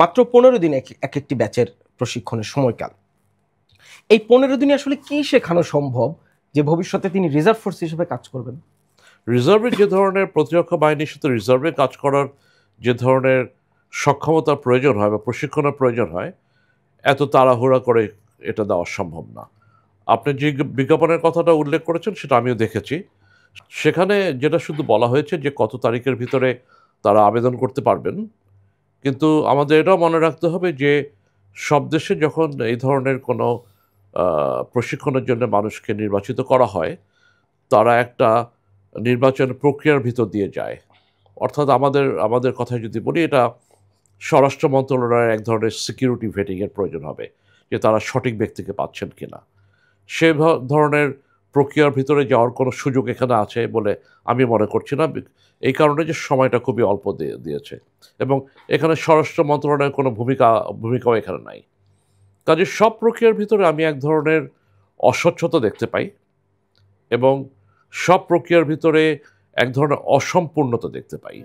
মাত্র 15 দিন এক একটি ব্যাচের প্রশিক্ষণের সময়কাল। এই 15 দিনে আসলে কি শেখানো সম্ভব যে ভবিষ্যতে তিনি রিজার্ভ ফোর্স হিসেবে কাজ করবেন? রিজার্ভের যে ধরনের প্রতিরক্ষা বাহিনীর সাথে রিজার্ভে কাজ করার যে ধরনের সক্ষমতার প্রয়োজন হয় বা প্রশিক্ষণের প্রয়োজন হয়, এত তাড়াহুড়া করে এটা দেওয়া সম্ভব না। আপনি যে বিজ্ঞাপনের কথাটা উল্লেখ করেছেন সেটা আমিও দেখেছি। সেখানে যেটা শুধু বলা হয়েছে যে কত তারিখের ভিতরে তারা আবেদন করতে পারবেন, কিন্তু আমাদের এটাও মনে রাখতে হবে যে সব দেশে যখন এই ধরনের কোনো প্রশিক্ষণের জন্য মানুষকে নির্বাচিত করা হয়, তারা একটা নির্বাচন প্রক্রিয়ার ভিতর দিয়ে যায়। অর্থাৎ আমাদের কথায় যদি বলি, এটা স্বরাষ্ট্র মন্ত্রণালয়ের এক ধরনের সিকিউরিটি ভেটিংয়ের প্রয়োজন হবে, যে তারা সঠিক ব্যক্তিকে পাচ্ছেন কিনা। সে ধরনের প্রক্রিয়ার ভিতরে যাওয়ার কোনো সুযোগ এখানে আছে বলে আমি মনে করছি না, এই কারণে যে সময়টা খুবই অল্প দিয়েছে এবং এখানে স্বরাষ্ট্র মন্ত্রণালয়ের কোনো ভূমিকাও এখানে নাই। কাজে সব প্রক্রিয়ার ভিতরে আমি এক ধরনের অস্বচ্ছতা দেখতে পাই এবং সব প্রক্রিয়ার ভিতরে এক ধরনের অসম্পূর্ণতা দেখতে পাই।